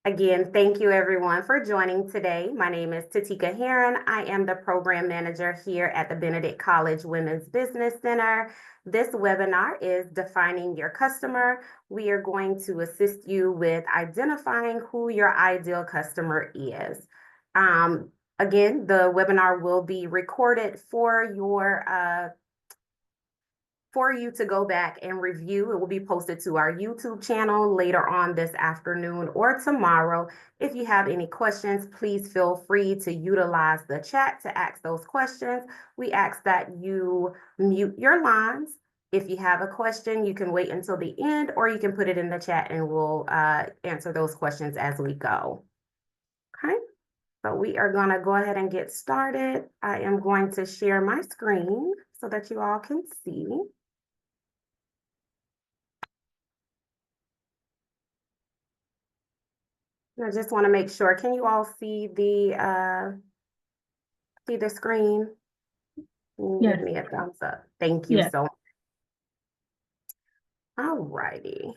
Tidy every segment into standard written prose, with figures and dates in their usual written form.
Again, thank you everyone for joining today. My name is Tatecca Hearon. I am the program manager here at the Benedict College Women's Business Center. This webinar is Defining Your Customer. We are going to assist you with identifying who your ideal customer is. Again, the webinar will be recorded for you to go back and review. It will be posted to our YouTube channel later on this afternoon or tomorrow. If you have any questions, please feel free to utilize the chat to ask those questions. We ask that you mute your lines. If you have a question, you can wait until the end, or you can put it in the chat and we'll answer those questions as we go. Okay, so we are going to go ahead and get started. I am going to share my screen so that you all can see. I just want to make sure. Can you all see the screen? Yes. Give me a thumbs up. Thank you Yes. so much. All righty.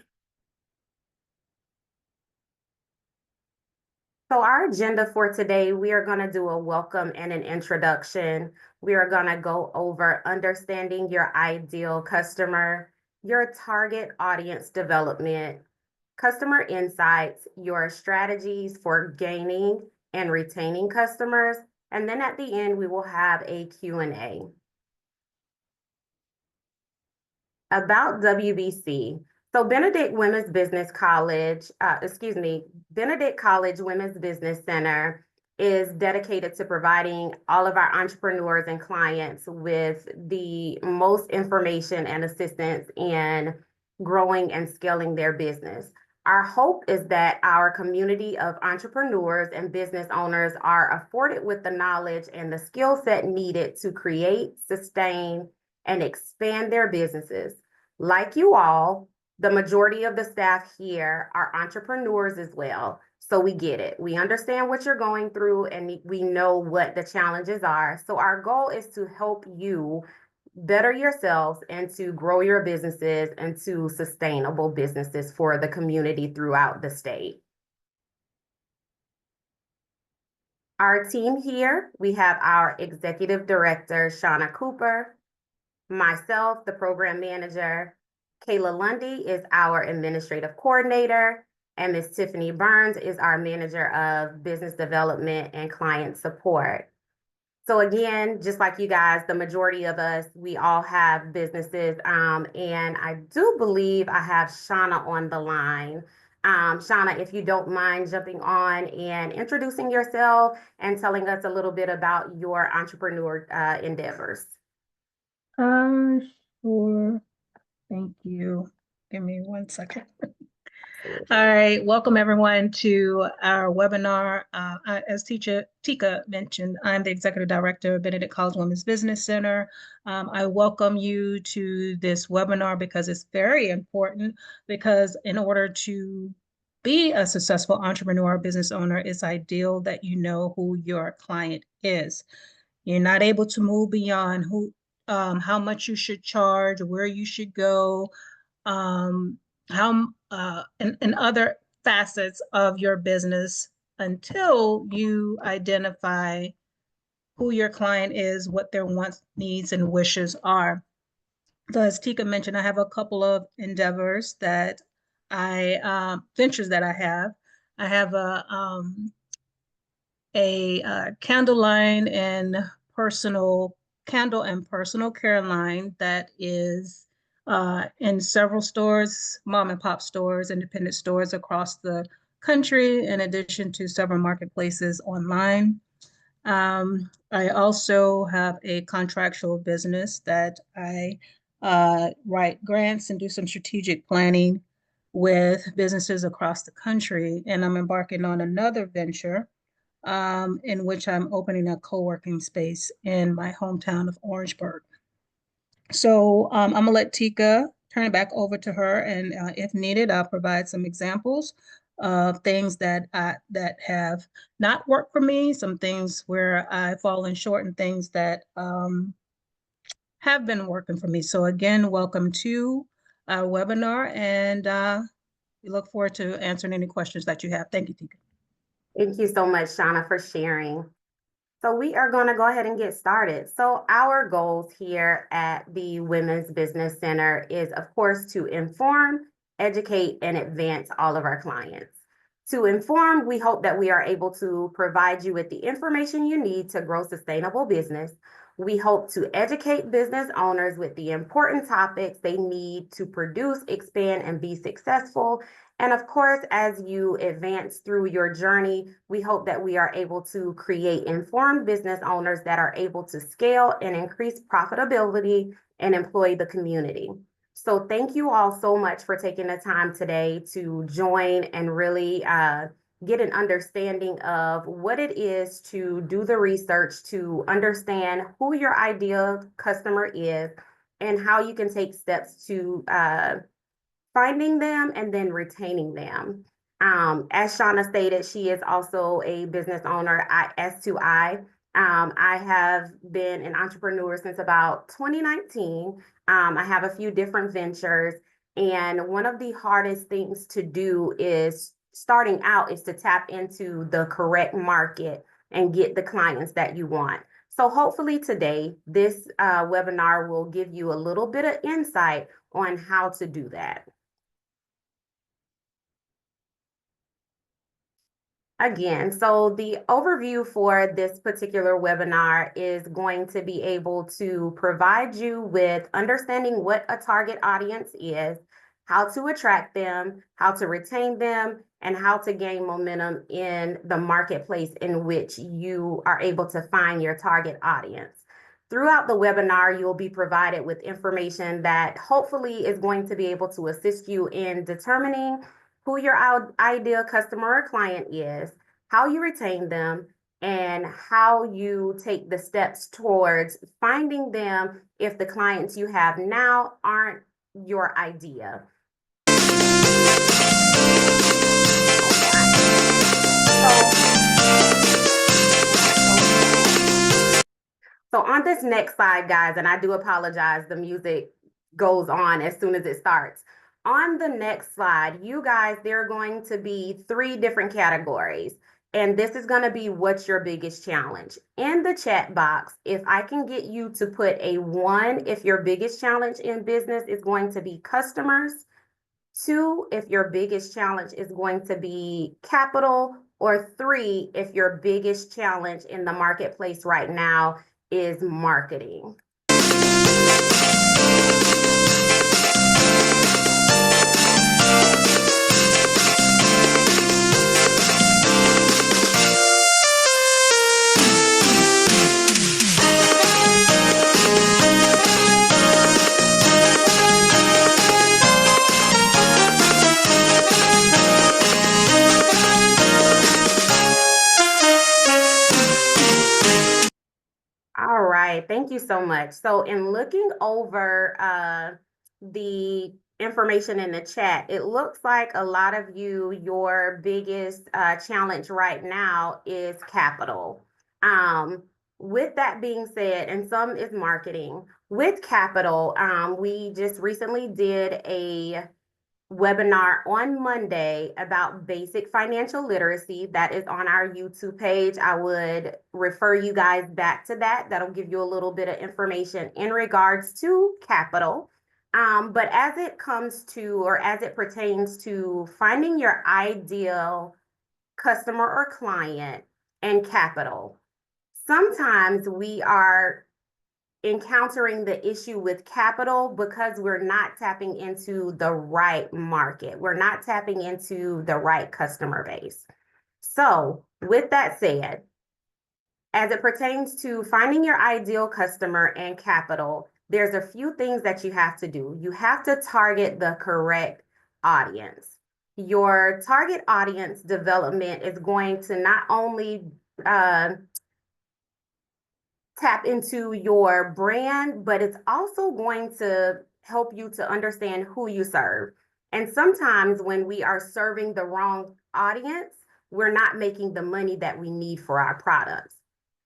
So our agenda for today, we are going to do a welcome and an introduction. We are going to go over understanding your ideal customer, your target audience development, customer insights, your strategies for gaining and retaining customers, and then at the end, we will have a Q&A. About WBC. So Benedict Women's Business College, Benedict College Women's Business Center is dedicated to providing all of our entrepreneurs and clients with the most information and assistance in growing and scaling their business. Our hope is that our community of entrepreneurs and business owners are afforded with the knowledge and the skill set needed to create, sustain, and expand their businesses. Like you all, the majority of the staff here are entrepreneurs as well. So we get it. We understand what you're going through and we know what the challenges are. So our goal is to help you better yourselves and to grow your businesses into sustainable businesses for the community throughout the state. Our team here, we have our executive director, Shauna Cooper, myself, the program manager. Kayla Lundy is our administrative coordinator, and Ms. Tiffany Burns is our manager of business development and client support. So again, just like you guys, the majority of us, we all have businesses, and I do believe I have Shauna on the line. Shauna, if you don't mind jumping on and introducing yourself and telling us a little bit about your entrepreneur endeavors. Sure. Thank you. Give me 1 second. All right. Welcome everyone to our webinar. As Tatecca mentioned, I'm the Executive Director of Benedict College Women's Business Center. I welcome you to this webinar because it's very important, because in order to be a successful entrepreneur or business owner, it's ideal that you know who your client is. You're not able to move beyond how much you should charge, where you should go, and other facets of your business until you identify who your client is, what their wants, needs, and wishes are. So as Tika mentioned, I have a couple of endeavors ventures that I have. I have a candle line and personal care line that is in several stores, mom and pop stores, independent stores across the country, in addition to several marketplaces online. I also have a contractual business that I write grants and do some strategic planning with businesses across the country. And I'm embarking on another venture in which I'm opening a co-working space in my hometown of Orangeburg. So I'm gonna let Tika turn it back over to her, and if needed, I'll provide some examples of things that have not worked for me, some things where I've fallen short, and things that have been working for me. So again, welcome to our webinar, and We look forward to answering any questions that you have. Thank you, Tika. Thank you so much, Shauna, for sharing. So we are going to go ahead and get started. So our goals here at the Women's Business Center is, of course, to inform, educate, and advance all of our clients. To inform, we hope that we are able to provide you with the information you need to grow sustainable business. We hope to educate business owners with the important topics they need to produce, expand, and be successful. And of course, as you advance through your journey, we hope that we are able to create informed business owners that are able to scale and increase profitability and employ the community. So thank you all so much for taking the time today to join and really get an understanding of what it is to do the research to understand who your ideal customer is and how you can take steps to finding them and then retaining them. As Shauna stated, she is also a business owner as to I. I have been an entrepreneur since about 2019. I have a few different ventures, and one of the hardest things to do is starting out is to tap into the correct market and get the clients that you want. So hopefully today, this webinar will give you a little bit of insight on how to do that. Again, so the overview for this particular webinar is going to be able to provide you with understanding what a target audience is, how to attract them, how to retain them, and how to gain momentum in the marketplace in which you are able to find your target audience. Throughout the webinar, you'll be provided with information that hopefully is going to be able to assist you in determining who your ideal customer or client is, how you retain them, and how you take the steps towards finding them if the clients you have now aren't your idea. So on this next slide, guys, and I do apologize, the music goes on as soon as it starts. On the next slide, you guys, there are going to be 3 different categories. And this is going to be what's your biggest challenge. In the chat box, if I can get you to put a 1 if your biggest challenge in business is going to be customers, 2 if your biggest challenge is going to be capital, or 3 if your biggest challenge in the marketplace right now is marketing. All right, thank you so much. So in looking over the information in the chat, it looks like a lot of you, your biggest challenge right now is capital. With that being said, and some is marketing. With capital, we just recently did a webinar on Monday about basic financial literacy that is on our YouTube page. I would refer you guys back to that. That'll give you a little bit of information in regards to capital. But as it comes to, or as it pertains to finding your ideal customer or client and capital, sometimes we are encountering the issue with capital because we're not tapping into the right market. We're not tapping into the right customer base. So with that said, as it pertains to finding your ideal customer and capital, there's a few things that you have to do. You have to target the correct audience. Your target audience development is going to not only tap into your brand, but it's also going to help you to understand who you serve. And sometimes when we are serving the wrong audience, we're not making the money that we need for our products.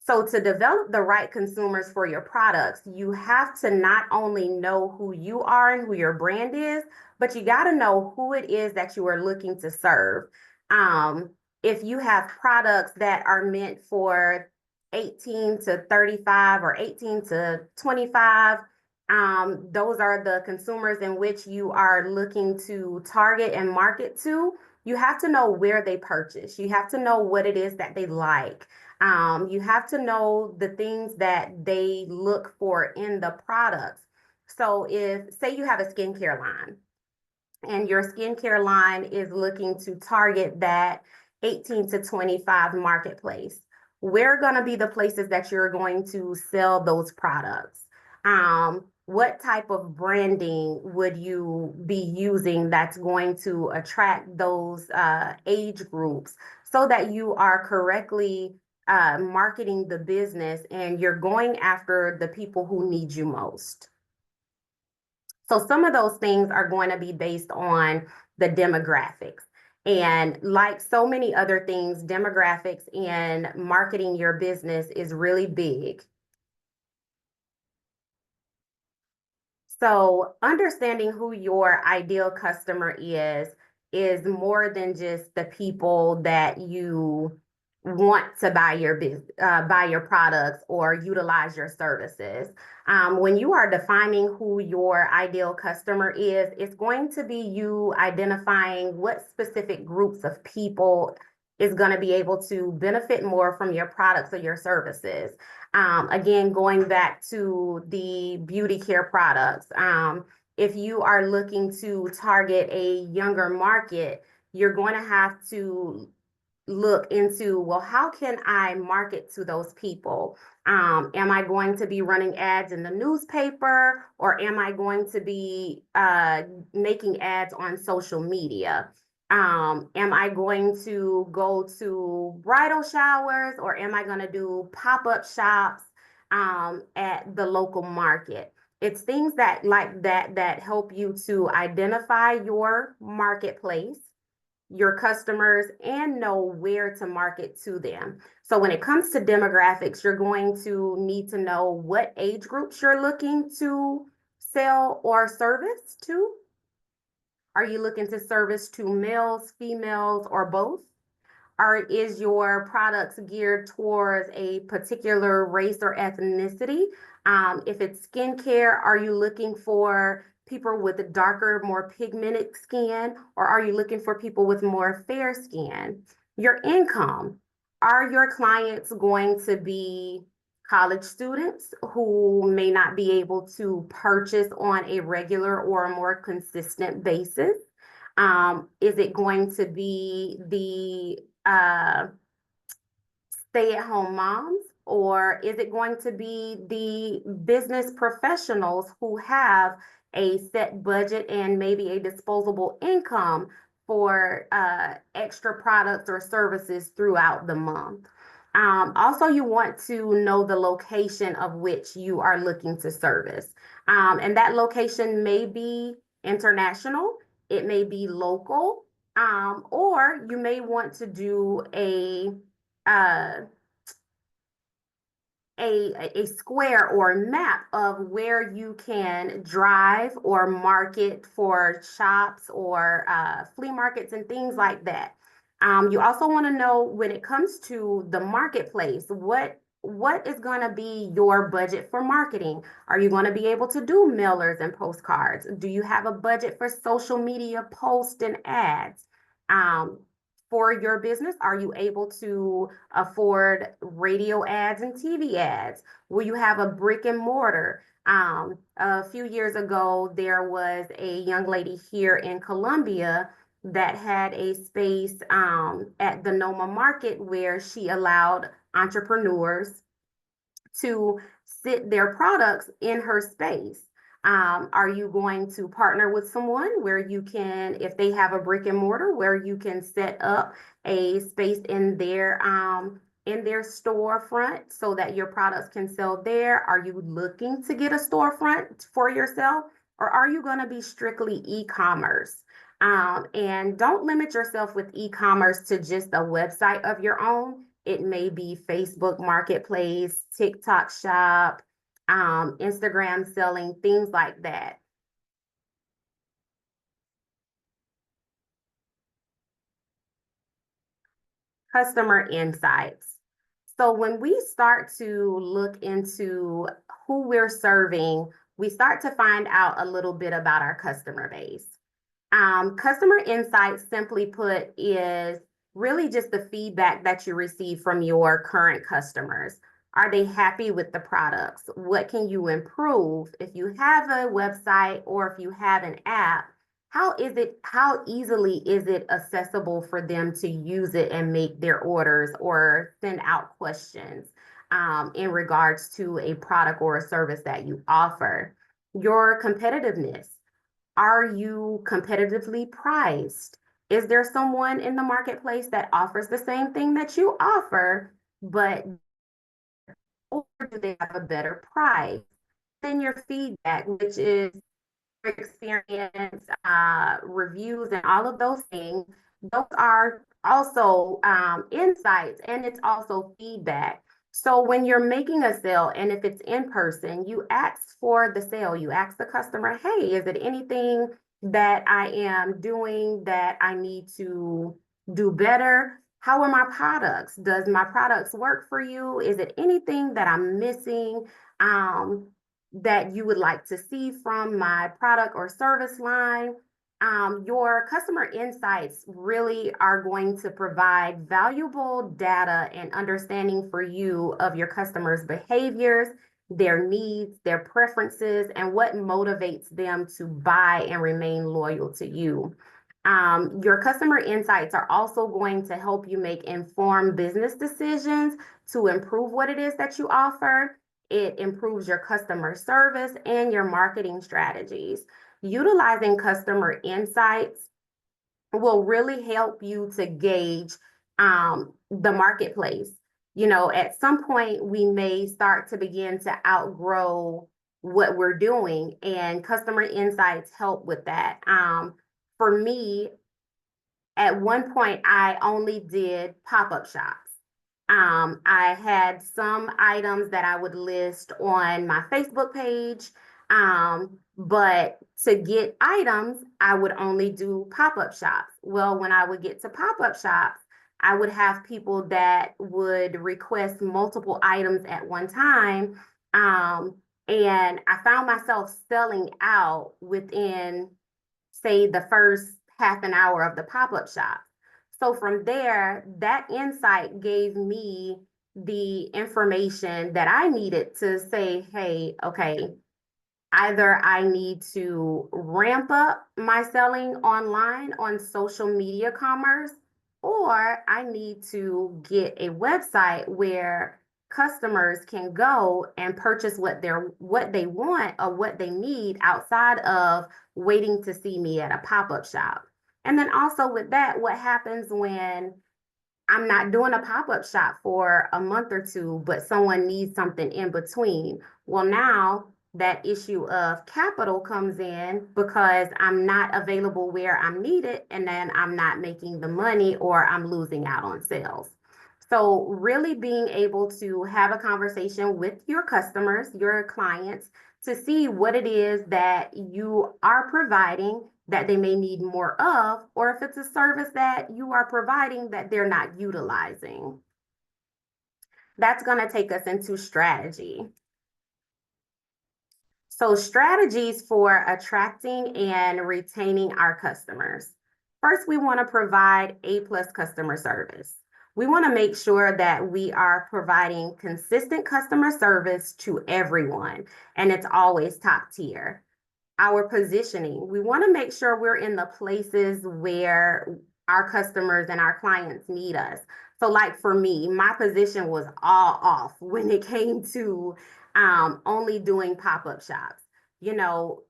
So to develop the right consumers for your products, you have to not only know who you are and who your brand is, but you got to know who it is that you are looking to serve. Um, if you have products that are meant for 18 to 35 or 18 to 25, those are the consumers in which you are looking to target and market to. You have to know where they purchase. You have to know what it is that they like. You have to know the things that they look for in the products. So if, say you have a skincare line, and your skincare line is looking to target that 18 to 25 marketplace, where are going to be the places that you're going to sell those products? What type of branding would you be using that's going to attract those age groups so that you are correctly marketing the business and you're going after the people who need you most? So some of those things are going to be based on the demographics. And like so many other things, demographics in marketing your business is really big. So understanding who your ideal customer is more than just the people that you want to buy your products or utilize your services. When you are defining who your ideal customer is, it's going to be you identifying what specific groups of people is going to be able to benefit more from your products or your services. Again, going back to the beauty care products, if you are looking to target a younger market, you're going to have to look into, well, how can I market to those people? Am I going to be running ads in the newspaper, or am I going to be making ads on social media? Am I going to go to bridal showers, or am I going to do pop-up shops at the local market? It's things that like that help you to identify your marketplace, your customers, and know where to market to them. So when it comes to demographics, you're going to need to know what age groups you're looking to sell or service to. Are you looking to service to males, females, or both? Or is your products geared towards a particular race or ethnicity? If it's skincare, are you looking for people with darker, more pigmented skin, or are you looking for people with more fair skin? Your income. Are your clients going to be college students who may not be able to purchase on a regular or a more consistent basis? Is it going to be the stay-at-home moms, or is it going to be the business professionals who have a set budget and maybe a disposable income for extra products or services throughout the month? Also, you want to know the location of which you are looking to service. And that location may be international, it may be local, or you may want to do uh, a square or map of where you can drive or market for shops or flea markets and things like that. You also want to know, when it comes to the marketplace, what is going to be your budget for marketing? Are you going to be able to do mailers and postcards? Do you have a budget for social media posts and ads? Um, for your business, are you able to afford radio ads and TV ads? Will you have a brick and mortar? A few years ago, there was a young lady here in Columbia that had a space at the Noma Market where she allowed entrepreneurs to sit their products in her space. Are you going to partner with someone where you can, if they have a brick and mortar, where you can set up a space in their storefront so that your products can sell there? Are you looking to get a storefront for yourself, or are you going to be strictly e-commerce? And don't limit yourself with e-commerce to just a website of your own. It may be Facebook Marketplace, TikTok Shop, Instagram selling, things like that. Customer insights. So when we start to look into who we're serving, we start to find out a little bit about our customer base. Customer insights, simply put, is really just the feedback that you receive from your current customers. Are they happy with the products? What can you improve? If you have a website or if you have an app, how easily is it accessible for them to use it and make their orders or send out questions in regards to a product or a service that you offer? Your competitiveness. Are you competitively priced? Is there someone in the marketplace that offers the same thing that you offer, but or do they have a better price? Then your feedback, which is experience, reviews, and all of those things, those are also insights, and it's also feedback. So when you're making a sale, and if it's in person, you ask for the sale. You ask the customer, hey, is it anything that I am doing that I need to do better? How are my products? Does my products work for you? Is it anything that I'm missing? That you would like to see from my product or service line. Your customer insights really are going to provide valuable data and understanding for you of your customers' behaviors, their needs, their preferences, and what motivates them to buy and remain loyal to you. Your customer insights are also going to help you make informed business decisions to improve what it is that you offer. It improves your customer service and your marketing strategies. Utilizing customer insights will really help you to gauge the marketplace. You know, at some point, we may start to begin to outgrow what we're doing, and customer insights help with that. For me, at one point, I only did pop-up shops. I had some items that I would list on my Facebook page, but to get items, I would only do pop-up shops. Well, when I would get to pop-up shops, I would have people that would request multiple items at one time. And I found myself selling out within, say, the first half an hour of the pop-up shop. So from there, that insight gave me the information that I needed to say, hey, okay, either I need to ramp up my selling online on social media commerce, or I need to get a website where customers can go and purchase what they want or what they need outside of waiting to see me at a pop-up shop. And then also with that, what happens when I'm not doing a pop-up shop for a month or two, but someone needs something in between? Well, now that issue of capital comes in because I'm not available where I'm needed, and then I'm not making the money or I'm losing out on sales. So really being able to have a conversation with your customers, your clients, to see what it is that you are providing that they may need more of, or if it's a service that you are providing that they're not utilizing. That's going to take us into strategy. So strategies for attracting and retaining our customers. First, we want to provide A+ customer service. We want to make sure that we are providing consistent customer service to everyone, and it's always top tier. Our positioning, we want to make sure we're in the places where our customers and our clients need us. So like for me, my position was all off when it came to only doing pop-up shops. You know,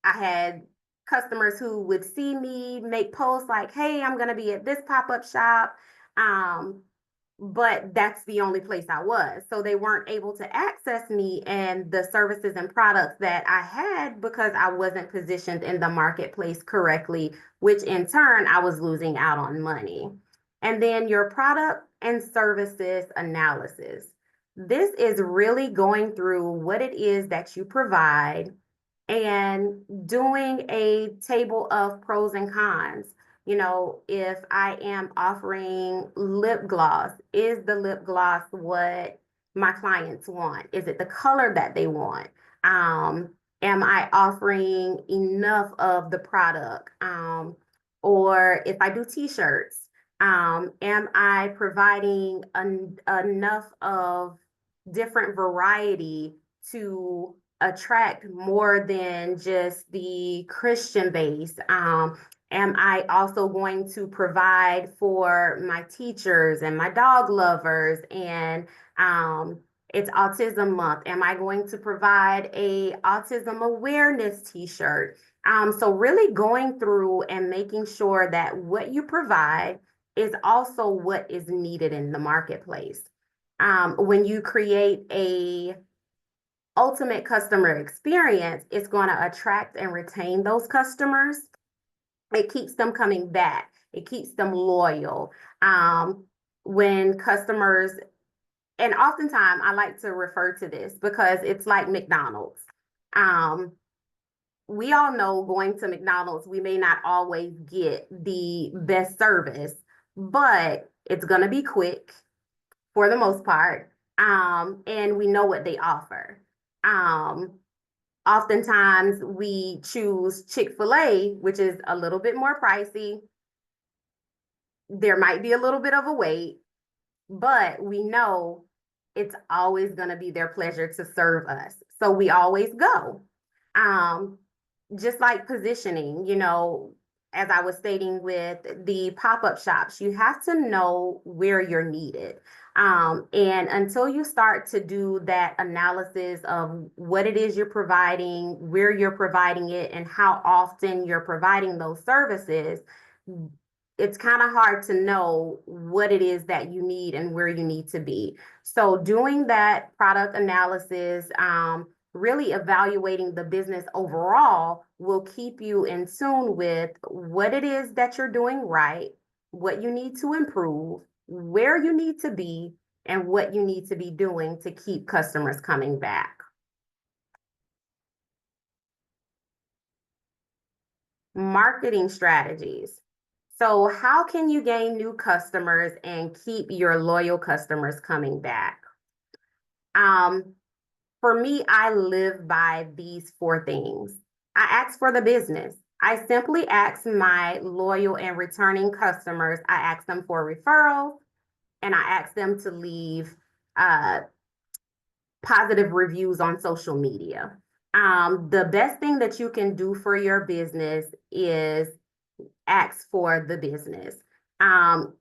I had customers who would see me make posts like, hey, I'm going to be at this pop-up shop. But that's the only place I was. So they weren't able to access me and the services and products that I had because I wasn't positioned in the marketplace correctly, which in turn I was losing out on money. And then your product and services analysis. This is really going through what it is that you provide and doing a table of pros and cons. You know, if I am offering lip gloss, is the lip gloss what my clients want? Is it the color that they want? Um, am I offering enough of the product? Or if I do t-shirts, am I providing enough of different variety to attract more than just the Christian base? Am I also going to provide for my teachers and my dog lovers? And it's Autism Month. Am I going to provide a autism awareness t-shirt? So really going through and making sure that what you provide is also what is needed in the marketplace. When you create a ultimate customer experience, it's going to attract and retain those customers. It keeps them coming back. It keeps them loyal. When customers, and oftentimes I like to refer to this because it's like McDonald's. Um, we all know going to McDonald's, we may not always get the best service, but it's going to be quick for the most part. And we know what they offer. Um, Oftentimes we choose Chick-fil-A, which is a little bit more pricey. There might be a little bit of a wait, but we know it's always going to be their pleasure to serve us. So we always go. Um, just like positioning, you know, as I was stating with the pop-up shops, you have to know where you're needed. And until you start to do that analysis of what it is you're providing, where you're providing it, and how often you're providing those services, it's kind of hard to know what it is that you need and where you need to be. So doing that product analysis, really evaluating the business overall will keep you in tune with what it is that you're doing right, what you need to improve, where you need to be, and what you need to be doing to keep customers coming back. Marketing strategies. So how can you gain new customers and keep your loyal customers coming back? For me, I live by these four things. I ask for the business. I simply ask my loyal and returning customers, I ask them for referrals, and I ask them to leave positive reviews on social media. The best thing that you can do for your business is ask for the business.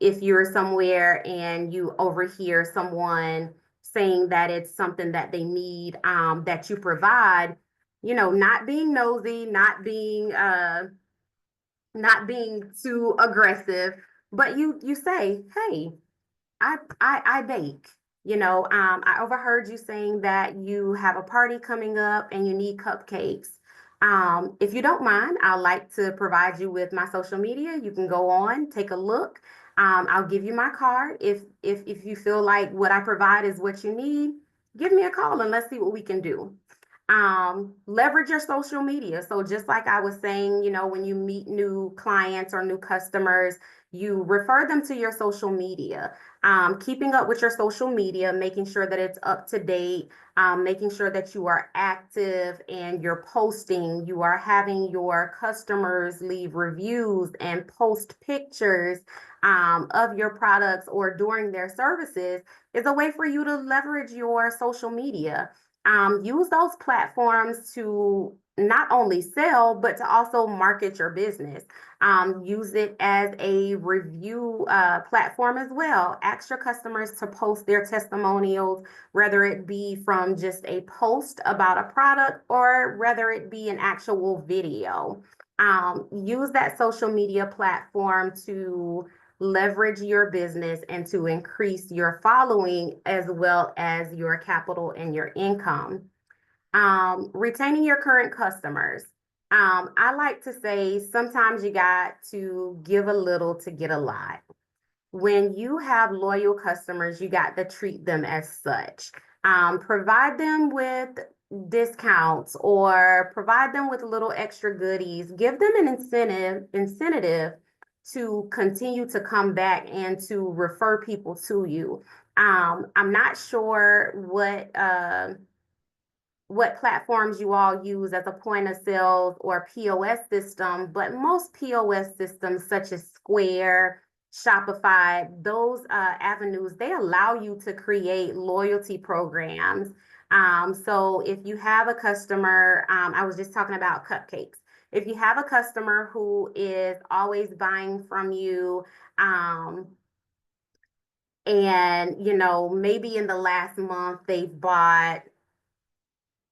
If you're somewhere and you overhear someone saying that it's something that they need, that you provide, you know, not being nosy, not being too aggressive, but you say, hey, I bake. You know, I overheard you saying that you have a party coming up and you need cupcakes. If you don't mind, I'd like to provide you with my social media. You can go on, take a look. I'll give you my card. If you feel like what I provide is what you need, give me a call and let's see what we can do. Leverage your social media. So just like I was saying, you know, when you meet new clients or new customers, you refer them to your social media. Keeping up with your social media, making sure that it's up to date, making sure that you are active and you're posting, you are having your customers leave reviews and post pictures of your products or during their services is a way for you to leverage your social media. Use those platforms to not only sell, but to also market your business. Use it as a review platform as well. Ask your customers to post their testimonials, whether it be from just a post about a product or whether it be an actual video. Use that social media platform to leverage your business and to increase your following as well as your capital and your income. Retaining your current customers. I like to say sometimes you got to give a little to get a lot. when you have loyal customers, you got to treat them as such. Provide them with discounts or provide them with little extra goodies. Give them an incentive to continue to come back and to refer people to you. I'm not sure what platforms you all use as a point of sale or POS system, but most POS systems such as Square, Shopify, those avenues, they allow you to create loyalty programs. So if you have a customer, I was just talking about cupcakes. If you have a customer who is always buying from you, and maybe in the last month they've bought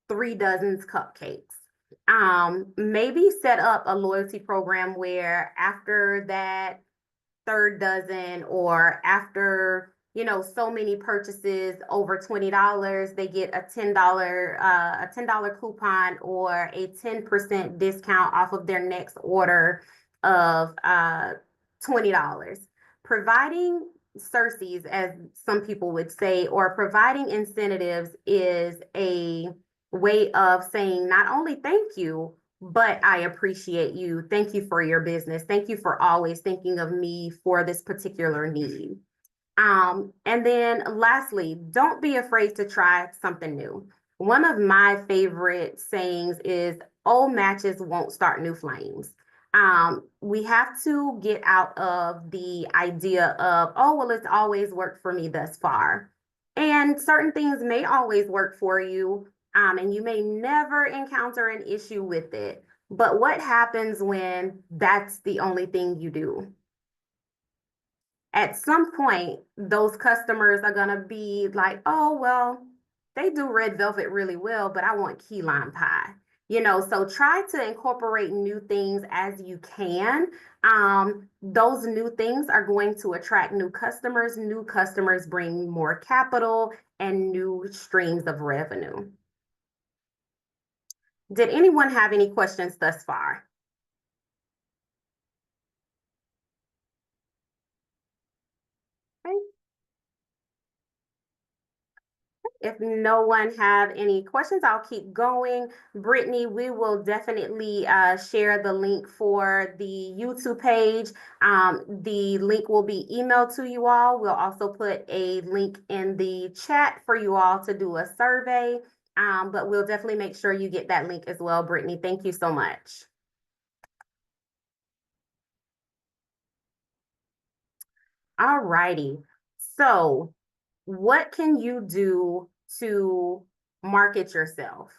3 dozen cupcakes. Maybe set up a loyalty program where after that third dozen or after so many purchases over $20, they get a $10 coupon or a 10% discount off of their next order of $20. Providing Cersei's, as some people would say, or providing incentives is a way of saying not only thank you, but I appreciate you. Thank you for your business. Thank you for always thinking of me for this particular need. And then lastly, don't be afraid to try something new. One of my favorite sayings is old matches won't start new flames. We have to get out of the idea of, oh, well, it's always worked for me thus far. And certain things may always work for you, and you may never encounter an issue with it. But what happens when that's the only thing you do? At some point, those customers are going to be like, oh, well, they do red velvet really well, but I want key lime pie. So try to incorporate new things as you can. Those new things are going to attract new customers. New customers bring more capital and new streams of revenue. Did anyone have any questions thus far? Okay. If no one have any questions, I'll keep going. Brittany, we will definitely share the link for the YouTube page. The link will be emailed to you all. We'll also put a link in the chat for you all to do a survey. But we'll definitely make sure you get that link as well, Brittany. Thank you so much. All righty. So what can you do to market yourself?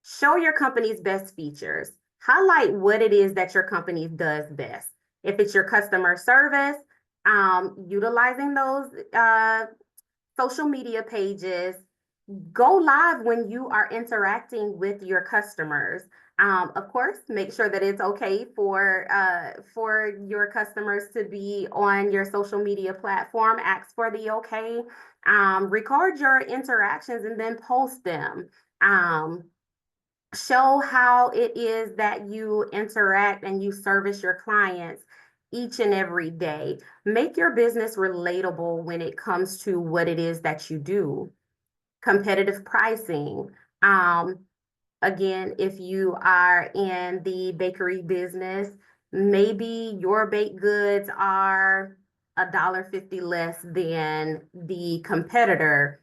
Show your company's best features. Highlight what it is that your company does best. If it's your customer service, utilizing those social media pages, go live when you are interacting with your customers. Of course, make sure that it's okay for your customers to be on your social media platform. Ask for the okay. Record your interactions and then post them. Show how it is that you interact and you service your clients each and every day. Make your business relatable when it comes to what it is that you do. Competitive pricing. Again, if you are in the bakery business, maybe your baked goods are $1.50 less than the competitor.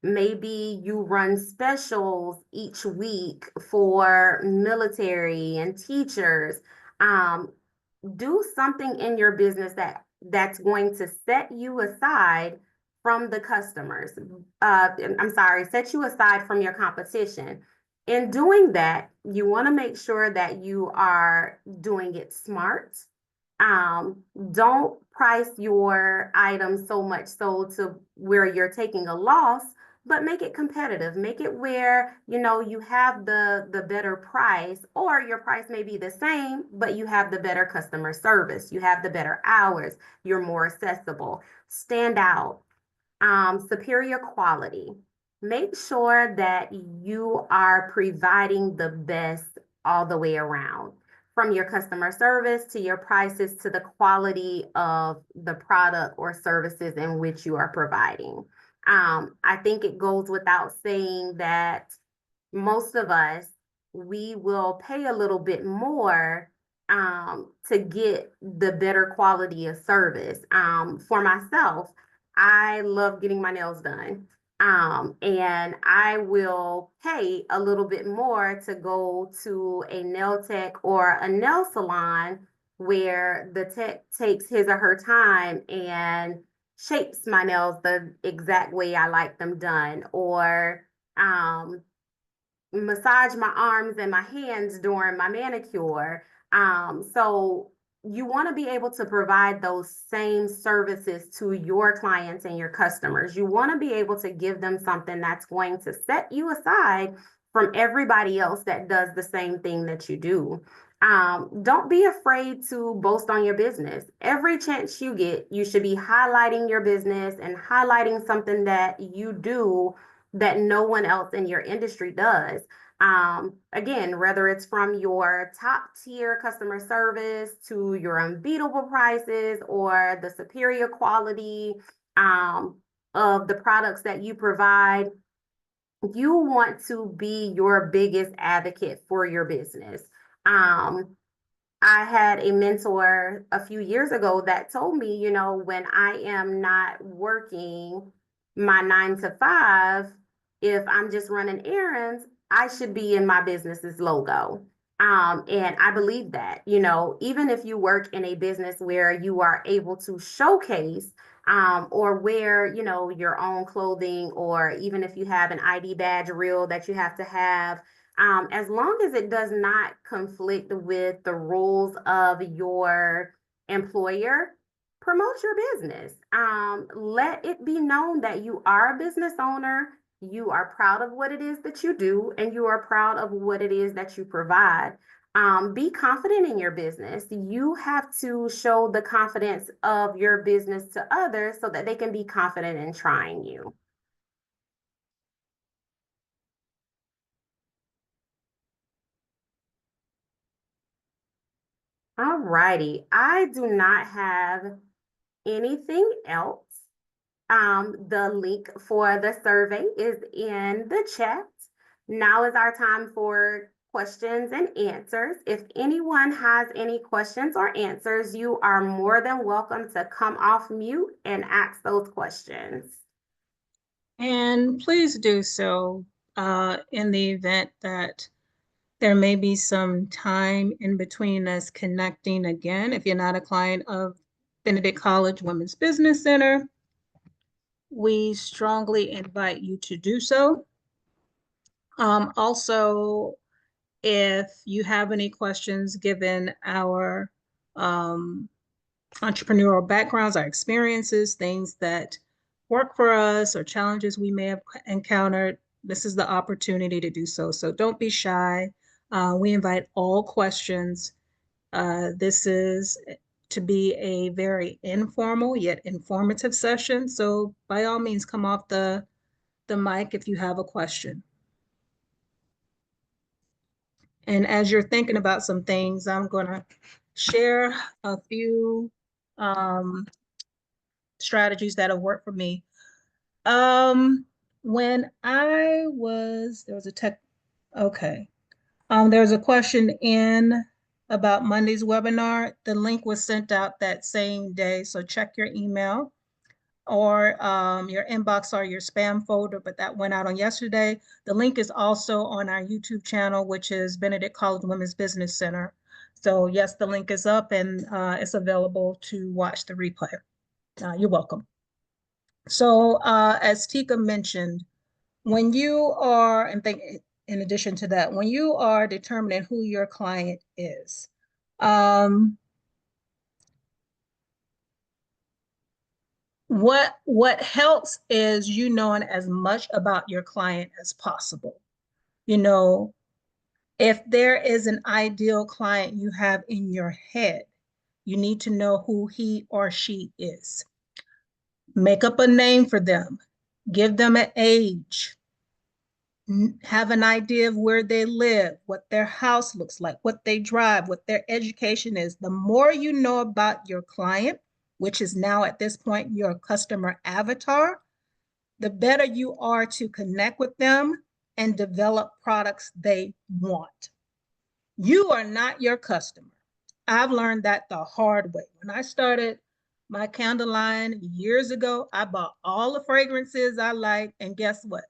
Maybe you run specials each week for military and teachers. Do something in your business that's going to set you aside from the customers. I'm sorry, set you aside from your competition. In doing that, you want to make sure that you are doing it smart. Don't price your items so much so to where you're taking a loss, but make it competitive. Make it where you have the better price, or your price may be the same, but you have the better customer service. You have the better hours. You're more accessible. Stand out. Superior quality. Make sure that you are providing the best all the way around. from your customer service to your prices to the quality of the product or services in which you are providing. I think it goes without saying that most of us, we will pay a little bit more to get the better quality of service. For myself, I love getting my nails done. And I will pay a little bit more to go to a nail tech or a nail salon where the tech takes his or her time and shapes my nails the exact way I like them done, or um, massage my arms and my hands during my manicure. So you want to be able to provide those same services to your clients and your customers. You want to be able to give them something that's going to set you aside from everybody else that does the same thing that you do. Don't be afraid to boast on your business. Every chance you get, you should be highlighting your business and highlighting something that you do that no one else in your industry does. Again, whether it's from your top tier customer service to your unbeatable prices or the superior quality of the products that you provide, you want to be your biggest advocate for your business. Um, I had a mentor a few years ago that told me, when I am not working my 9 to 5, if I'm just running errands, I should be in my business's logo. And I believe that, even if you work in a business where you are able to showcase or wear, your own clothing, or even if you have an ID badge reel that you have to have, as long as it does not conflict with the rules of your employer, promote your business. Let it be known that you are a business owner, you are proud of what it is that you do, and you are proud of what it is that you provide. Be confident in your business. You have to show the confidence of your business to others so that they can be confident in trying you. All righty. I do not have anything else. The link for the survey is in the chat. Now is our time for questions and answers. If anyone has any questions or answers, you are more than welcome to come off mute and ask those questions. And please do so in the event that there may be some time in between us connecting again. If you're not a client of Benedict College Women's Business Center, we strongly invite you to do so. Also, if you have any questions given our entrepreneurial backgrounds, our experiences, things that work for us, or challenges we may have encountered, this is the opportunity to do so. So don't be shy. We invite all questions. This is to be a very informal yet informative session. So by all means, come off the mic if you have a question. And as you're thinking about some things, I'm going to share a few strategies that have worked for me. When I was, there was a tech, okay. There's a question in about Monday's webinar. The link was sent out that same day, so check your email or your inbox or your spam folder, but that went out on yesterday. The link is also on our YouTube channel, which is Benedict College Women's Business Center. So yes, the link is up and it's available to watch the replay. You're welcome. So as Tika mentioned, when you are, and think in addition to that, when you are determining who your client is, what helps is you knowing as much about your client as possible. You know, if there is an ideal client you have in your head, you need to know who he or she is. Make up a name for them. Give them an age. have an idea of where they live, what their house looks like, what they drive, what their education is. The more you know about your client, which is now at this point your customer avatar, the better you are to connect with them and develop products they want. You are not your customer. I've learned that the hard way. When I started my candle line years ago, I bought all the fragrances I like, and guess what?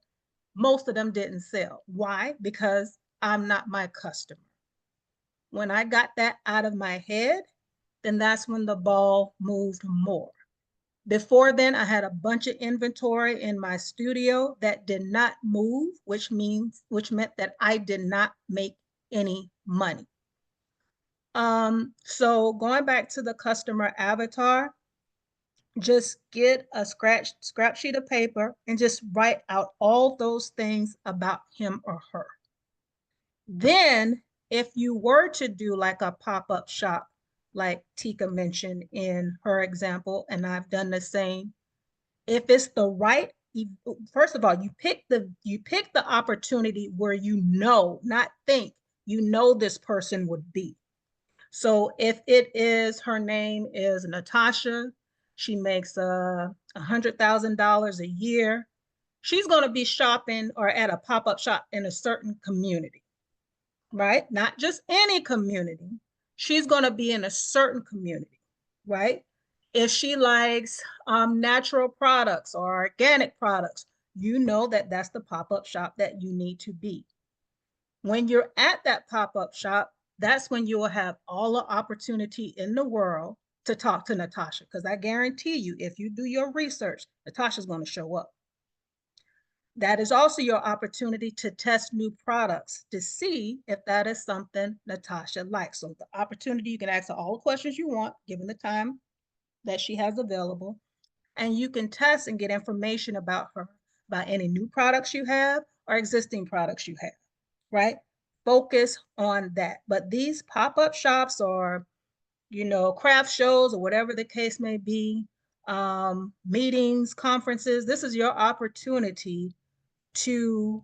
Most of them didn't sell. Why? Because I'm not my customer. When I got that out of my head, then that's when the ball moved more. Before then, I had a bunch of inventory in my studio that did not move, which meant that I did not make any money. So going back to the customer avatar, just get a scrap sheet of paper and just write out all those things about him or her. Then, if you were to do like a pop-up shop, like Tika mentioned in her example, and I've done the same, if it's the right, first of all, you pick the opportunity where you know, not think, you know this person would be. So if it is, her name is Natasha, she makes $100,000 a year. She's going to be shopping or at a pop-up shop in a certain community, right? Not just any community. She's going to be in a certain community, right? If she likes natural products or organic products, you know that that's the pop-up shop that you need to be. When you're at that pop-up shop, that's when you will have all the opportunity in the world to talk to Natasha. Because I guarantee you, if you do your research, Natasha's going to show up. That is also your opportunity to test new products to see if that is something Natasha likes. So the opportunity, you can ask her all the questions you want, given the time that she has available, and you can test and get information about her, about any new products you have or existing products you have, right? Focus on that. But these pop-up shops or, craft shows or whatever the case may be, meetings, conferences, this is your opportunity to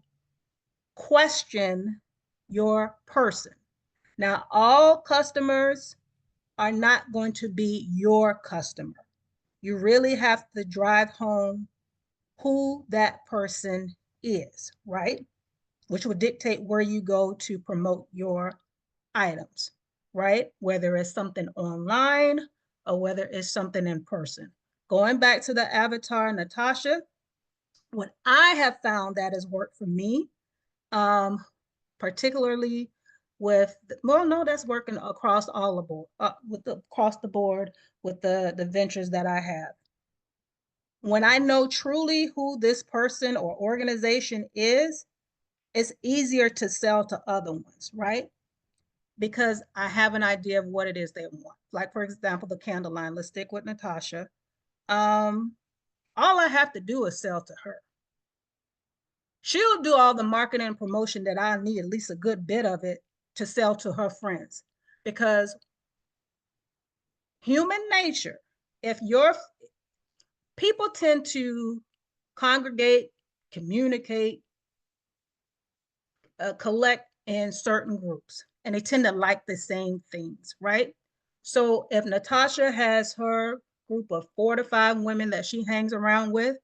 question your person. Now, all customers are not going to be your customer. You really have to drive home who that person is, right? Which would dictate where you go to promote your items, right? Whether it's something online or whether it's something in person. Going back to the avatar, Natasha, what I have found that has worked for me, particularly with, well, no, that's working across all of board, across the board with the ventures that I have. When I know truly who this person or organization is, it's easier to sell to other ones, right? Because I have an idea of what it is they want. Like, for example, the candle line, let's stick with Natasha. All I have to do is sell to her. She'll do all the marketing and promotion that I need, at least a good bit of it, to sell to her friends. Because human nature, if your people tend to congregate, communicate, collect in certain groups, and they tend to like the same things, right? So if Natasha has her group of 4 to 5 women that she hangs around with,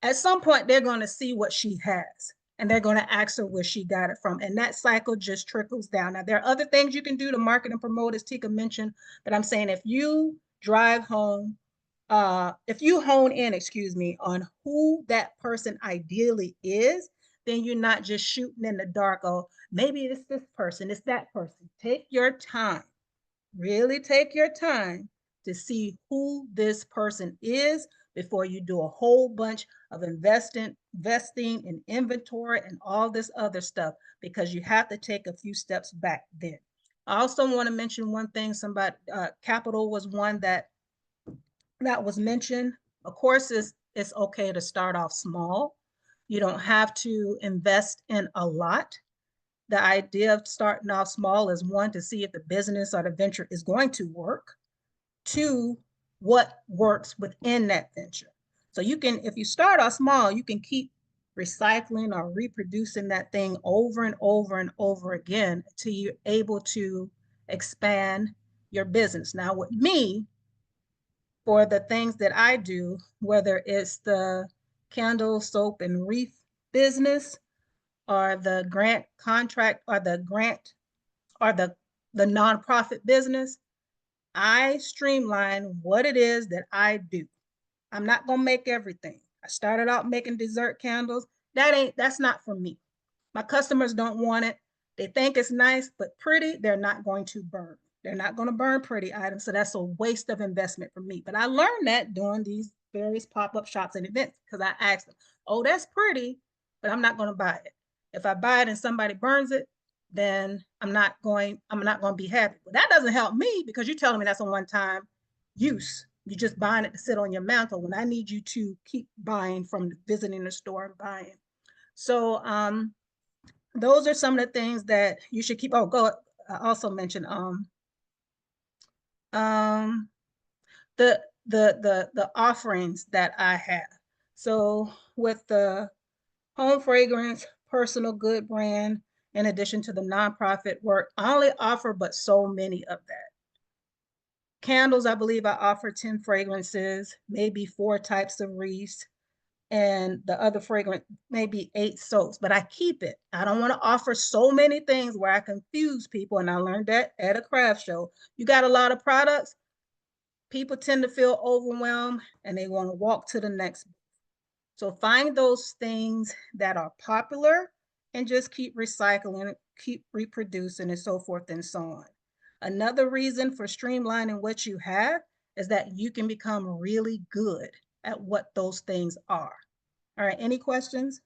at some point they're going to see what she has and they're going to ask her where she got it from. And that cycle just trickles down. Now, there are other things you can do to market and promote, as Tika mentioned, but I'm saying if you drive home, if you hone in, on who that person ideally is, then you're not just shooting in the dark. Oh, maybe it's this person, it's that person. Take your time, really take your time to see who this person is before you do a whole bunch of investing in inventory and all this other stuff, because you have to take a few steps back then. I also want to mention one thing. Capital was one that was mentioned. Of course, it's okay to start off small. You don't have to invest in a lot. The idea of starting off small is, one, to see if the business or the venture is going to work. Two, what works within that venture. So you can, if you start off small, you can keep recycling or reproducing that thing over and over and over again until you're able to expand your business. Now, with me, for the things that I do, whether it's the candle, soap, and wreath business, or the grant contract, or the grant, or the nonprofit business, I streamline what it is that I do. I'm not gonna make everything. I started out making dessert candles. That's not for me. My customers don't want it. They think it's nice, but pretty, they're not going to burn. They're not going to burn pretty items. So that's a waste of investment for me. But I learned that doing these various pop-up shops and events because I asked them, oh, that's pretty, but I'm not going to buy it. If I buy it and somebody burns it, then I'm not going to be happy. But that doesn't help me because you're telling me that's a one-time use. You're just buying it to sit on your mantle when I need you to keep buying from visiting the store and buying. So those are some of the things that you should keep. Oh, go. I also mentioned um the offerings that I have. So with the home fragrance personal good brand, in addition to the nonprofit work, I only offer but so many of that. Candles, I believe I offer 10 fragrances, maybe 4 types of wreaths, and the other fragrance maybe 8 soaps, but I keep it. I don't want to offer so many things where I confuse people. And I learned that at a craft show. You got a lot of products, people tend to feel overwhelmed and they want to walk to the next. So find those things that are popular and just keep recycling, keep reproducing, and so forth and so on. Another reason for streamlining what you have is that you can become really good at what those things are. All right, any questions?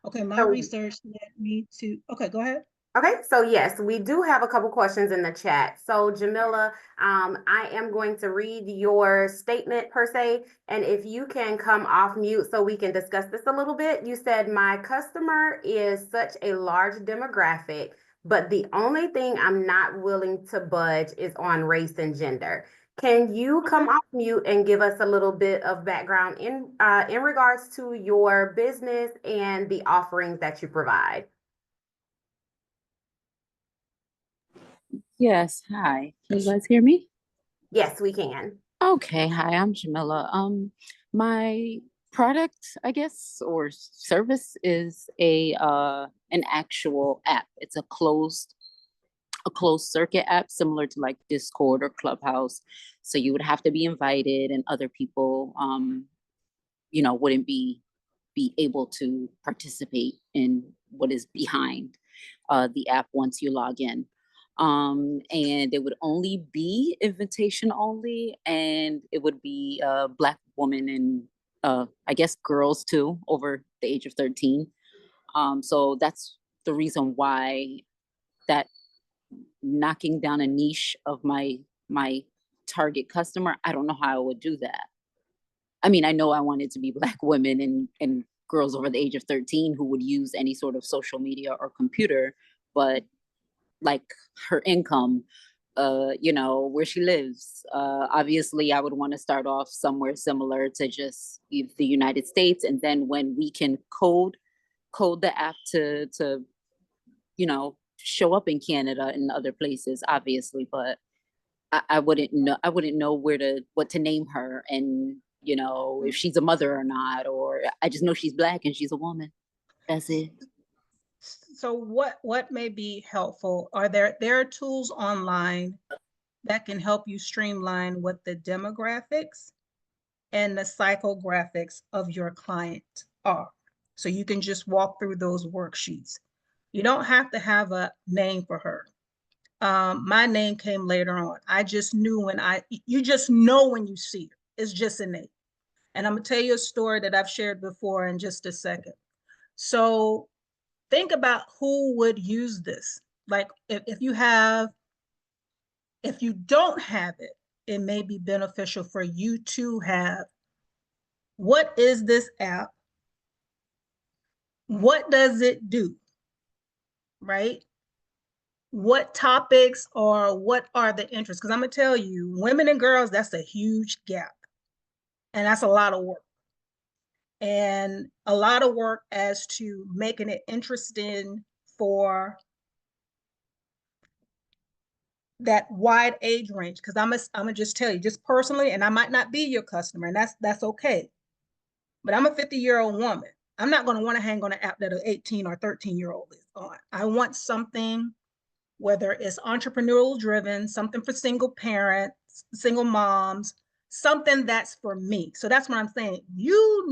Okay, my So research led me to, okay, go ahead. okay, so yes, we do have a couple questions in the chat. So Jamila, I am going to read your statement per se, and if you can come off mute so we can discuss this a little bit. You said, my customer is such a large demographic, but the only thing I'm not willing to budge is on race and gender. Can you come Okay. off mute and give us a little bit of background in regards to your business and the offerings that you provide? Yes, hi. Can you guys hear me? Yes, we can. Okay, hi, I'm Jamila. My product, I guess, or service is an actual app. It's a closed circuit app similar to like Discord or Clubhouse. So you would have to be invited and other people wouldn't be able to participate in what is behind the app once you log in. And it would only be invitation only, and it would be Black women and I guess girls too over the age of 13. So that's the reason why that knocking down a niche of my target customer, I don't know how I would do that. I mean, I know I want it to be Black women and girls over the age of 13 who would use any sort of social media or computer, but like her income, where she lives. Obviously, I would want to start off somewhere similar to just the United States, and then when we can code the app to show up in Canada and other places, obviously, but I wouldn't know what to name her, and if she's a mother or not, or I just know she's Black and she's a woman. That's it. So what may be helpful? There are tools online that can help you streamline what the demographics and the psychographics of your client are. So you can just walk through those worksheets. You don't have to have a name for her. My name came later on. I just knew you just know when you see her. It's just innate. And I'm gonna tell you a story that I've shared before in just a second. So think about who would use this. Like if you don't have it, it may be beneficial for you to have. What is this app? What does it do? Right? What topics or what are the interests? Because I'm gonna tell you, women and girls, that's a huge gap. And that's a lot of work. and a lot of work as to making it interesting for that wide age range. Because I'm gonna just tell you, just personally, and I might not be your customer, and that's okay. But I'm a 50-year-old woman. I'm not going to want to hang on an app that an 18 or 13-year-old is on. I want something, whether it's entrepreneurial driven, something for single parents, single moms, something that's for me. So that's what I'm saying. You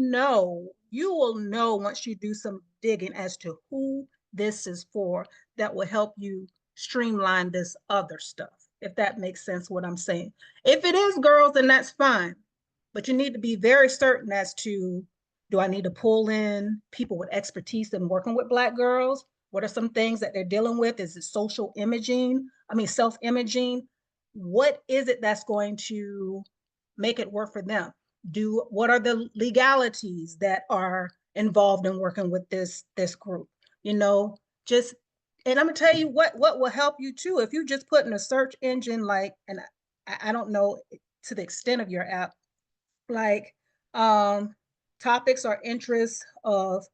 will know once you do some digging as to who this is for, that will help you streamline this other stuff, if that makes sense what I'm saying. If it is girls, then that's fine. But you need to be very certain as to, do I need to pull in people with expertise in working with Black girls? What are some things that they're dealing with? Is it social imaging? I mean, self-imaging? What is it that's going to make it work for them? What are the legalities that are involved in working with this group? You know, just, and I'm gonna tell you what will help you too. If you just put in a search engine, like, and I don't know to the extent of your app, like topics or interests of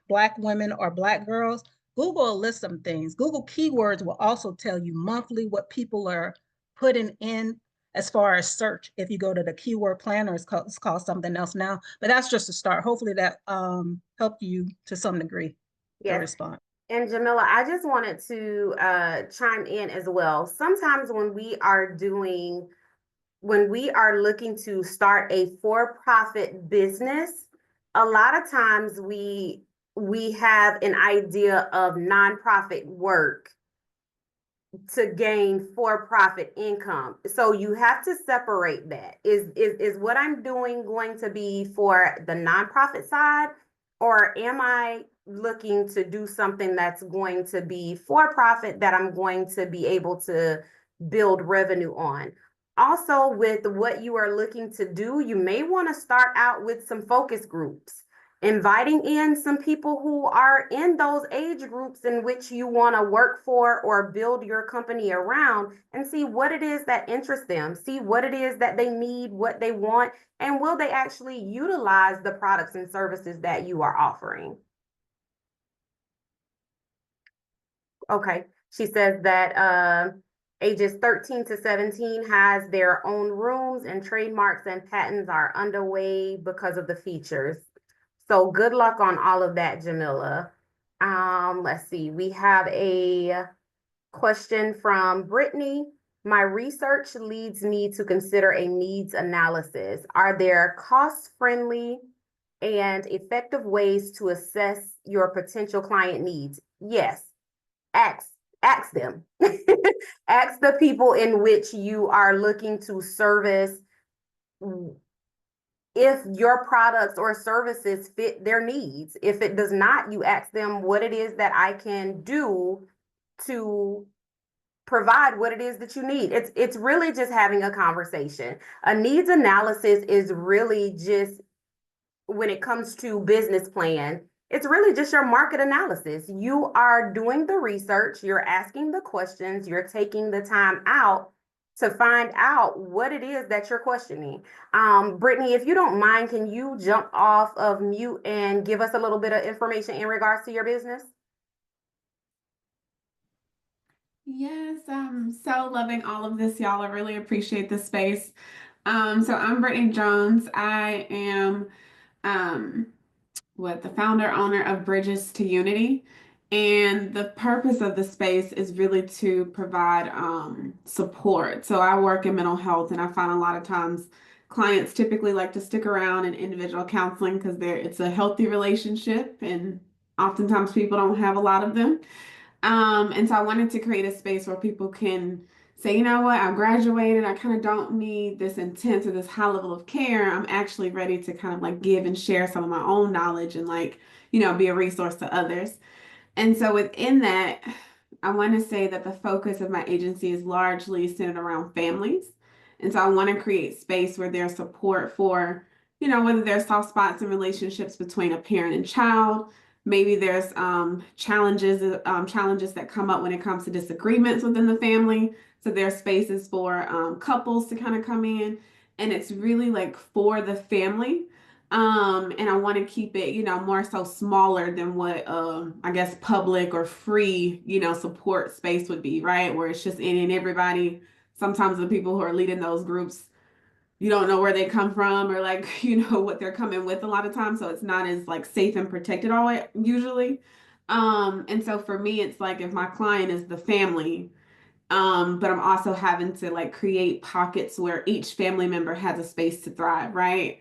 Black women or Black girls, Google will list some things. Google keywords will also tell you monthly what people are putting in as far as search. If you go to the keyword planner, it's called something else now, but that's just a start. Hopefully that helped you to some degree to Yes. respond. And Jamila, I just wanted to chime in as well. Sometimes when we are looking to start a for-profit business, a lot of times we have an idea of nonprofit work to gain for-profit income. So you have to separate that. Is what I'm doing going to be for the nonprofit side, or am I looking to do something that's going to be for profit that I'm going to be able to build revenue on? Also, with what you are looking to do, you may want to start out with some focus groups, inviting in some people who are in those age groups in which you want to work for or build your company around, and see what it is that interests them, see what it is that they need, what they want, and will they actually utilize the products and services that you are offering. Okay, she says that ages 13 to 17 has their own rooms, and trademarks and patents are underway because of the features. So good luck on all of that, Jamila. Let's see. We have a question from Brittany. My research leads me to consider a needs analysis. Are there cost-friendly and effective ways to assess your potential client needs? Yes. Ask them. Ask the people in which you are looking to service if your products or services fit their needs. If it does not, you ask them what it is that I can do to provide what it is that you need. It's really just having a conversation. A needs analysis is really just, when it comes to business plan, it's really just your market analysis. You are doing the research, you're asking the questions, you're taking the time out to find out what it is that you're questioning. Brittany, if you don't mind, can you jump off of mute and give us a little bit of information in regards to your business? Yes, I'm so loving all of this, y'all. I really appreciate this space. So I'm Brittany Jones. I am the founder owner of Bridges to Unity. And the purpose of the space is really to provide support. So I work in mental health, and I find a lot of times clients typically like to stick around in individual counseling because it's a healthy relationship, and oftentimes people don't have a lot of them. And so I wanted to create a space where people can say, you know what, I graduated, I kind of don't need this intense or this high level of care. I'm actually ready to kind of like give and share some of my own knowledge and be a resource to others. And so within that, I want to say that the focus of my agency is largely centered around families. And so I want to create space where there's support for, whether there's soft spots in relationships between a parent and child. Maybe there's challenges that come up when it comes to disagreements within the family. So there's spaces for couples to kind of come in, and it's really like for the family. And I want to keep it, more so smaller than what I guess public or free, support space would be, right? Where it's just any and everybody. Sometimes the people who are leading those groups, you don't know where they come from or like, what they're coming with a lot of times. So it's not as like safe and protected always usually. And so for me, it's like if my client is the family, but I'm also having to like create pockets where each family member has a space to thrive, right?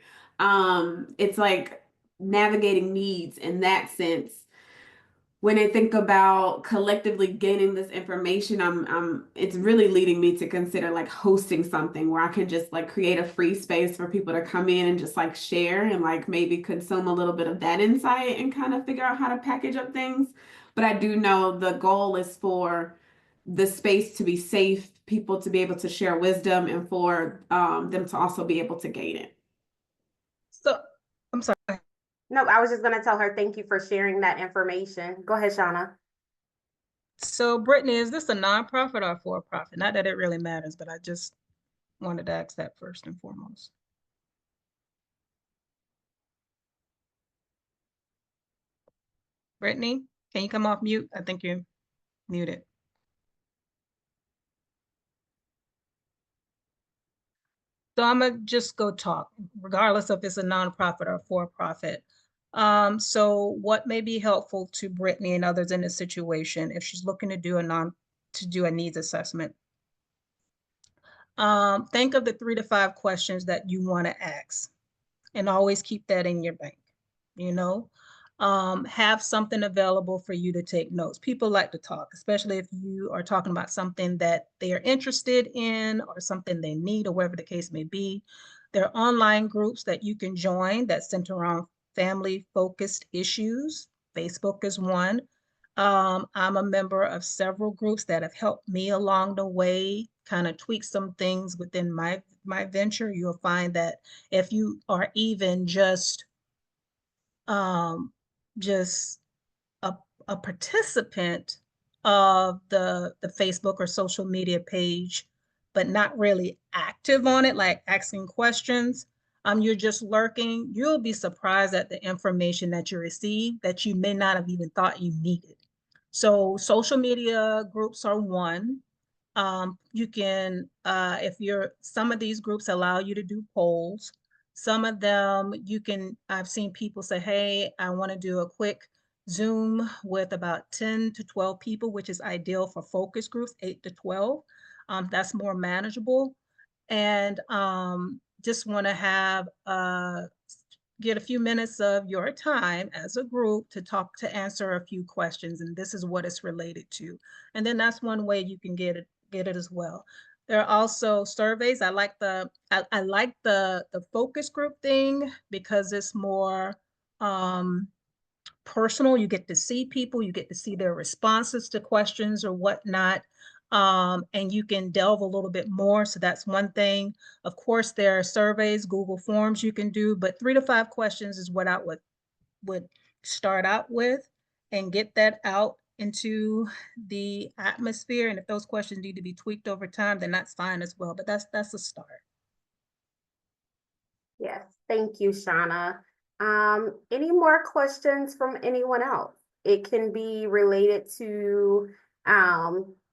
It's like navigating needs in that sense. When I think about collectively gaining this information, it's really leading me to consider like hosting something where I can just like create a free space for people to come in and just like share and like maybe consume a little bit of that insight and kind of figure out how to package up things. But I do know the goal is for the space to be safe, people to be able to share wisdom, and for them to also be able to gain it. So I'm sorry. No, I was just going to tell her thank you for sharing that information. Go ahead, Shauna. So Brittany, is this a nonprofit or for-profit? Not that it really matters, but I just wanted to ask that first and foremost. Brittany, can you come off mute? I think you're muted. So I'm gonna just go talk, regardless if it's a nonprofit or for-profit. So what may be helpful to Brittany and others in this situation if she's looking to do a needs assessment? Think of the 3 to 5 questions that you want to ask, and always keep that in your bank. You know, have something available for you to take notes. People like to talk, especially if you are talking about something that they are interested in or something they need or whatever the case may be. There are online groups that you can join that center around family focused issues. Facebook is one. I'm a member of several groups that have helped me along the way, kind of tweak some things within my venture. You'll find that if you are even um, just a, a participant of the Facebook or social media page, but not really active on it, like asking questions, you're just lurking, you'll be surprised at the information that you receive that you may not have even thought you needed. So social media groups are one. You can, if some of these groups allow you to do polls. Some of them I've seen people say, hey, I want to do a quick Zoom with about 10 to 12 people, which is ideal for focus groups, 8 to 12. That's more manageable. And just want to get a few minutes of your time as a group to answer a few questions, and this is what it's related to. And then that's one way you can get it as well. There are also surveys. I like the focus group thing because it's more personal. You get to see people, you get to see their responses to questions or whatnot. And you can delve a little bit more. So that's one thing. Of course, there are surveys, Google Forms you can do, but 3 to 5 questions is what I would start out with and get that out into the atmosphere. And if those questions need to be tweaked over time, then that's fine as well. But that's a start. Yes, thank you, Shauna. Any more questions from anyone else? It can be related to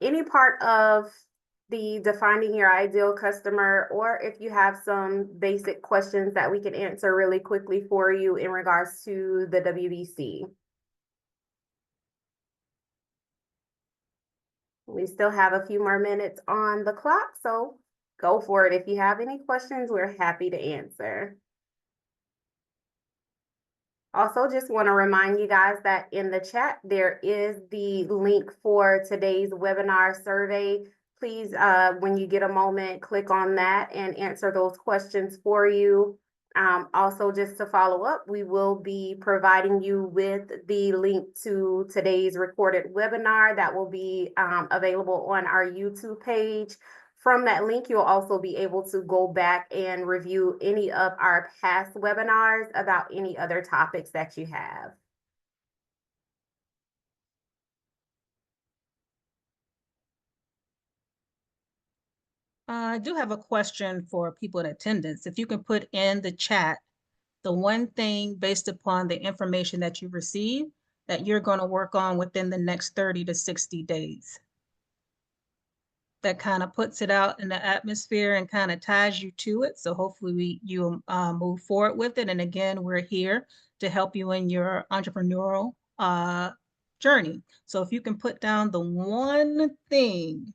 any part of the defining your ideal customer, or if you have some basic questions that we can answer really quickly for you in regards to the WBC. We still have a few more minutes on the clock, so go for it. If you have any questions, we're happy to answer. Also, just want to remind you guys that in the chat, there is the link for today's webinar survey. Please, when you get a moment, click on that and answer those questions for you. Also, just to follow up, we will be providing you with the link to today's recorded webinar that will be available on our YouTube page. From that link, you'll also be able to go back and review any of our past webinars about any other topics that you have. I do have a question for people in attendance. If you can put in the chat the one thing based upon the information that you receive that you're going to work on within the next 30 to 60 days. That kind of puts it out in the atmosphere and kind of ties you to it. So hopefully you move forward with it. And again, we're here to help you in your entrepreneurial journey. So if you can put down the one thing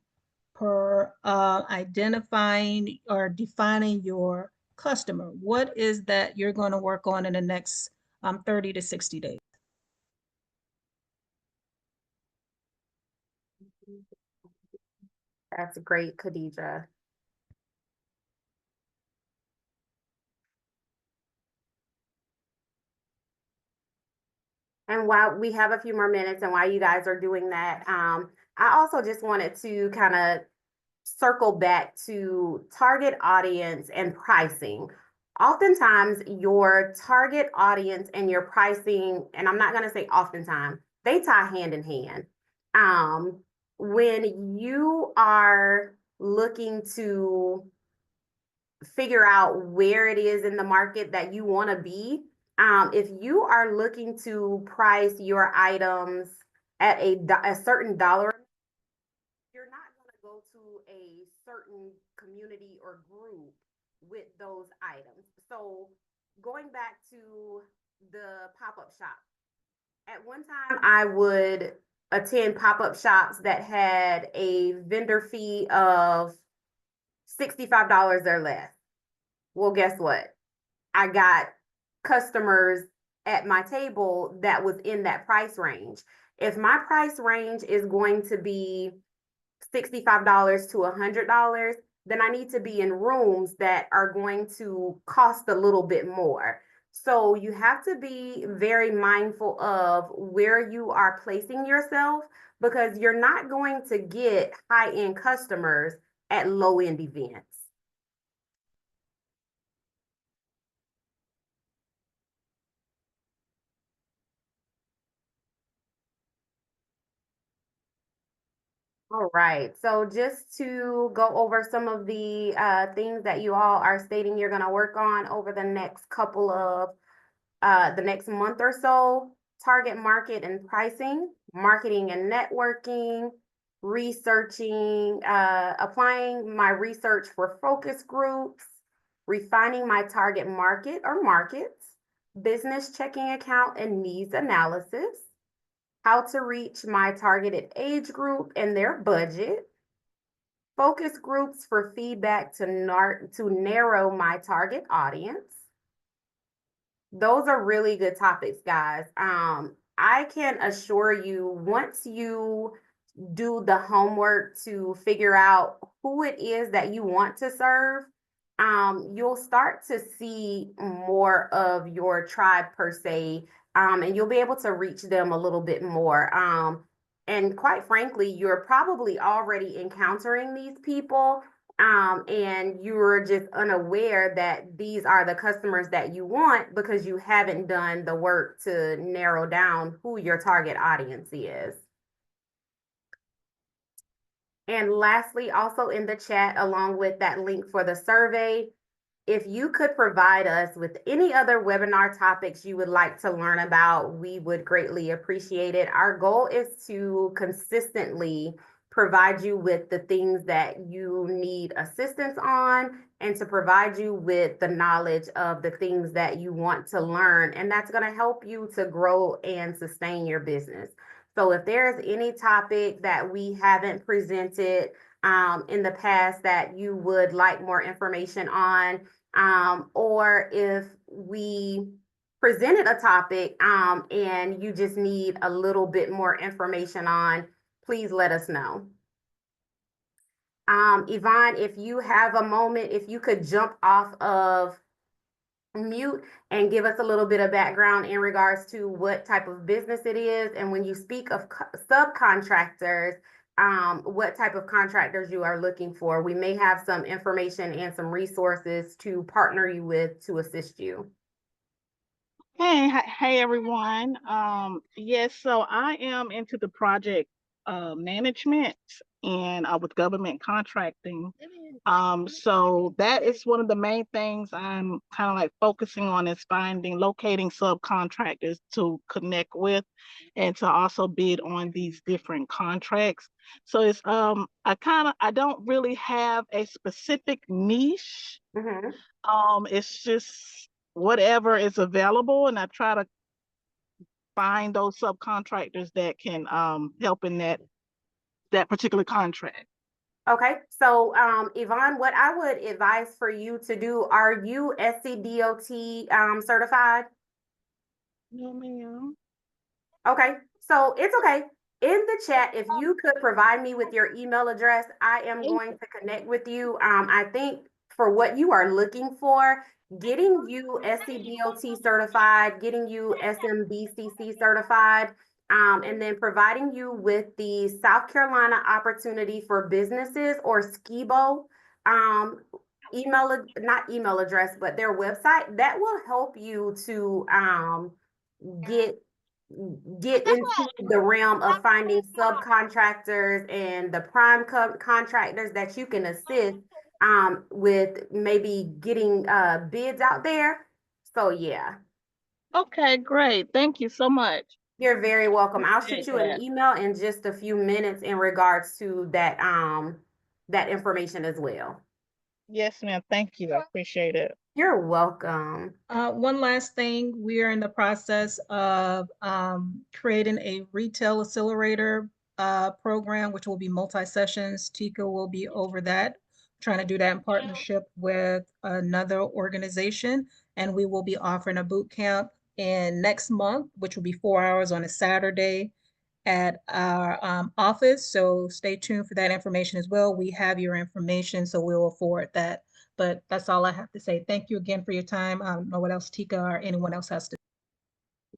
per identifying or defining your customer, what is that you're going to work on in the next 30 to 60 days? That's great, Khadija. And while we have a few more minutes and while you guys are doing that, I also just wanted to kind of circle back to target audience and pricing. Oftentimes, your target audience and your pricing, and I'm not going to say oftentimes, they tie hand in hand. When you are looking to figure out where it is in the market that you want to be, if you are looking to price your items at a certain dollar, you're not going to go to a certain community or group with those items. So going back to the pop-up shop, at one time I would attend pop-up shops that had a vendor fee of $65 or less. Well, guess what? I got customers at my table that was in that price range. If my price range is going to be $65 to $100, then I need to be in rooms that are going to cost a little bit more. So you have to be very mindful of where you are placing yourself, because you're not going to get high-end customers at low-end events. All right, so just to go over some of the things that you all are stating you're going to work on over the next couple of the next month or so: target market and pricing, marketing and networking, researching, applying my research for focus groups, refining my target market or markets, business checking account and needs analysis, how to reach my targeted age group and their budget, focus groups for feedback to narrow my target audience. Those are really good topics, guys. I can assure you, once you do the homework to figure out who it is that you want to serve, you'll start to see more of your tribe per se, and you'll be able to reach them a little bit more. And quite frankly, you're probably already encountering these people, and you're just unaware that these are the customers that you want because you haven't done the work to narrow down who your target audience is. And lastly, also in the chat, along with that link for the survey, if you could provide us with any other webinar topics you would like to learn about, we would greatly appreciate it. Our goal is to consistently provide you with the things that you need assistance on, and to provide you with the knowledge of the things that you want to learn. And that's going to help you to grow and sustain your business. So if there's any topic that we haven't presented in the past that you would like more information on, or if we presented a topic and you just need a little bit more information on, please let us know. Yvonne, if you have a moment, if you could jump off of mute and give us a little bit of background in regards to what type of business it is, and when you speak of subcontractors, what type of contractors you are looking for. We may have some information and some resources to partner you with to assist you. Hey everyone. Yes, so I am into the project management and with government contracting. So that is one of the main things I'm kind of like focusing on, is locating subcontractors to connect with and to also bid on these different contracts. So it's I don't really have a specific niche. Mhm. It's just whatever is available, and I try to find those subcontractors that can help in that particular contract. Okay, so Yvonne, what I would advise for you to do, are you SCDOT certified? No, ma'am. Okay, so it's okay. In the chat, if you could provide me with your email address, I am going to connect with you. I think for what you are looking for, getting you SCDOT certified, getting you SMBCC certified, and then providing you with the South Carolina Opportunity for Businesses, or SCIBO, not email address, but their website, that will help you to get into the realm of finding subcontractors and the prime contractors that you can assist with maybe getting bids out there. So yeah, Okay, great. Thank you so much. you're very welcome. I'll shoot Appreciate you an that. email in just a few minutes in regards to that information as well. Yes, ma'am. Thank you. I appreciate it. You're welcome. One last thing, we are in the process of creating a retail accelerator program, which will be multi-sessions. Tika will be over that, trying to do that in partnership with another organization. And we will be offering a boot camp in next month, which will be 4 hours on a Saturday at our office. So stay tuned for that information as well. We have your information, so we will forward that. But that's all I have to say. Thank you again for your time. I don't know what else Tika or anyone else has to.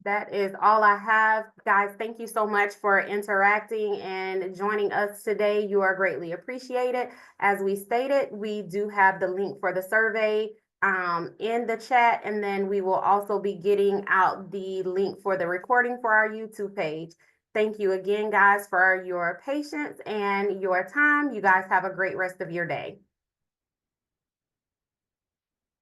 That is all I have. Guys, thank you so much for interacting and joining us today. You are greatly appreciated. As we stated, we do have the link for the survey in the chat, and then we will also be getting out the link for the recording for our YouTube page. Thank you again, guys, for your patience and your time. You guys have a great rest of your day.